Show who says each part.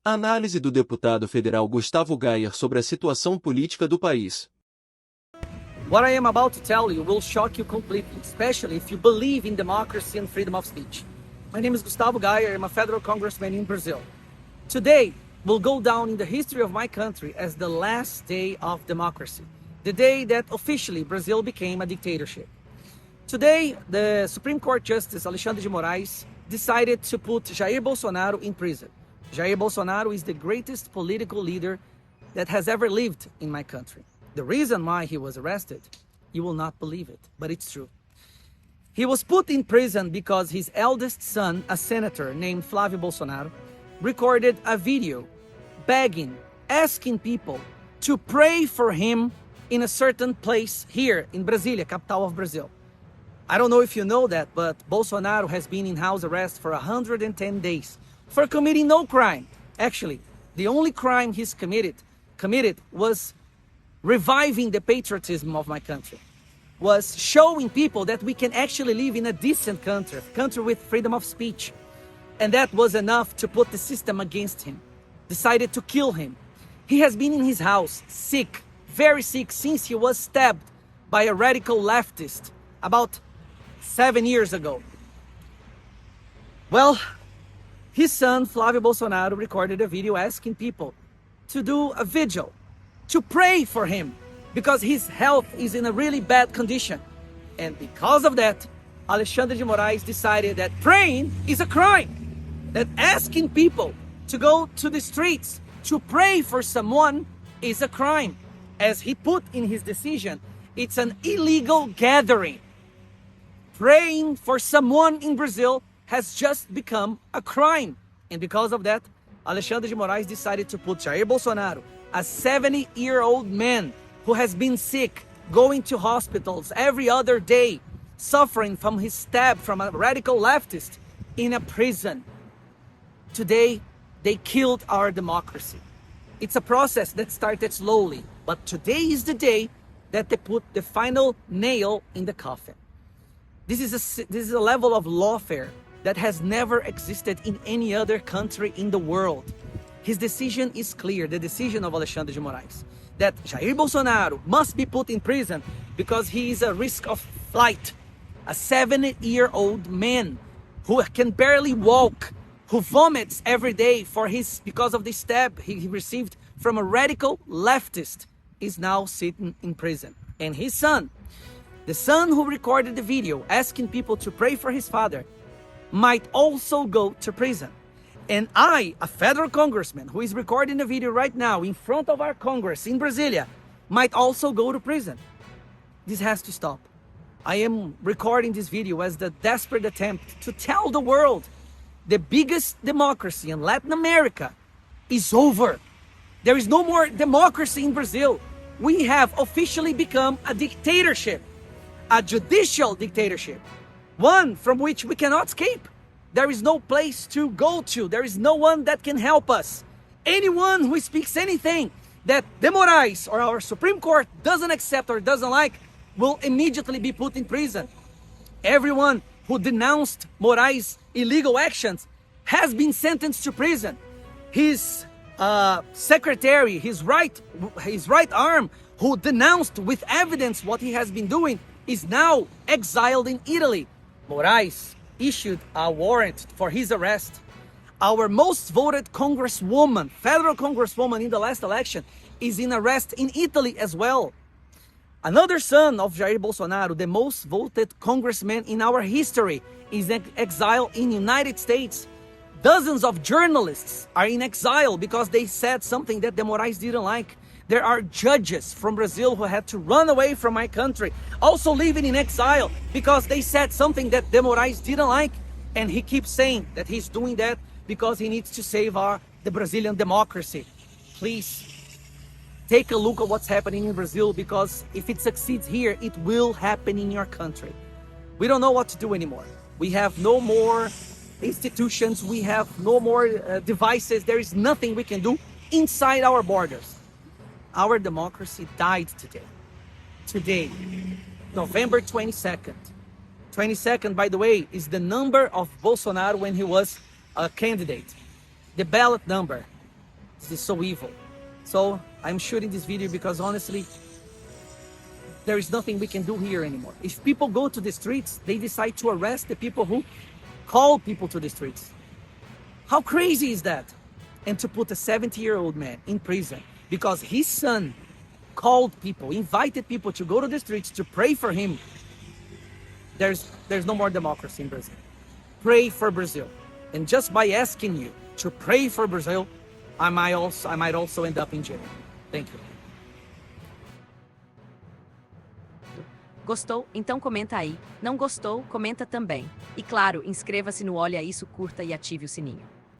Speaker 1: Análise do deputado federal Gustavo Gayer sobre a situação política do país.
Speaker 2: What I am about to tell you will shock you completely, especially if you believe in democracy and freedom of speech. My name is Gustavo Gayer. I'm a federal congressman in Brazil. Today will go down in the history of my country as the last day of democracy, the day that officially Brazil became a dictatorship. Today, the Supreme Court Justice Alexandre de Moraes decided to put Jair Bolsonaro in prison. Jair Bolsonaro is the greatest political leader that has ever lived in my country. The reason why he was arrested, you will not believe it, but it's true. He was put in prison because his eldest son, a senator named Flávio Bolsonaro, recorded a video begging, asking people to pray for him in a certain place here in Brasilia, capital of Brazil. I don't know if you know that, but Bolsonaro has been in house arrest for 110 days for committing no crime. Actually, the only crime he's committed was reviving the patriotism of my country, was showing people that we can actually live in a decent country with freedom of speech. And that was enough to put the system against him, decided to kill him. He has been in his house, sick, very sick, since he was stabbed by a radical leftist about 7 years ago. Well, his son, Flávio Bolsonaro, recorded a video asking people to do a vigil, to pray for him, because his health is in a really bad condition. And because of that, Alexandre de Moraes decided that praying is a crime, that asking people to go to the streets to pray for someone is a crime. As he put in his decision, it's an illegal gathering. Praying for someone in Brazil has just become a crime. And because of that, Alexandre de Moraes decided to put Jair Bolsonaro, a 70-year-old man who has been sick, going to hospitals every other day, suffering from his stab from a radical leftist, in a prison. Today, they killed our democracy. It's a process that started slowly, but today is the day that they put the final nail in the coffin. This is a level of lawfare that has never existed in any other country in the world. His decision is clear, the decision of Alexandre de Moraes, that Jair Bolsonaro must be put in prison because he is a risk of flight. A 70-year-old man who can barely walk, who vomits every day because of the stab he received from a radical leftist, is now sitting in prison. And his son, the son who recorded the video asking people to pray for his father, might also go to prison. And I, a federal congressman who is recording a video right now in front of our Congress in Brasilia, might also go to prison. This has to stop. I am recording this video as the desperate attempt to tell the world the biggest democracy in Latin America is over. There is no more democracy in Brazil. We have officially become a dictatorship, a judicial dictatorship, one from which we cannot escape. There is no place to go to. There is no one that can help us. Anyone who speaks anything that de Moraes or our Supreme Court doesn't accept or doesn't like will immediately be put in prison. Everyone who denounced Moraes' illegal actions has been sentenced to prison. His secretary, his right arm, who denounced with evidence what he has been doing, is now exiled in Italy. Moraes issued a warrant for his arrest. Our most voted congresswoman, federal congresswoman in the last election, is in arrest in Italy as well. Another son of Jair Bolsonaro, the most voted congressman in our history, is in exile in the United States. Dozens of journalists are in exile because they said something that de Moraes didn't like. There are judges from Brazil who had to run away from my country, also living in exile because they said something that de Moraes didn't like. And he keeps saying that he's doing that because he needs to save the Brazilian democracy. Please, take a look at what's happening in Brazil, because if it succeeds here, it will happen in your country. We don't know what to do anymore. We have no more institutions. We have no more devices. There is nothing we can do inside our borders. Our democracy died today. Today, November 22nd. 22nd, by the way, is the number of Bolsonaro when he was a candidate. The ballot number. This is so evil. So I'm shooting this video because honestly, there is nothing we can do here anymore. If people go to the streets, they decide to arrest the people who call people to the streets. How crazy is that? And to put a 70-year-old man in prison because his son called people, invited people to go to the streets to pray for him. There's no more democracy in Brazil. Pray for Brazil. And just by asking you to pray for Brazil, I might also end up in jail. Thank you.
Speaker 3: Gostou? Então comenta aí. Não gostou? Comenta também. E claro, inscreva-se no Olha Isso, curta e ative o sininho.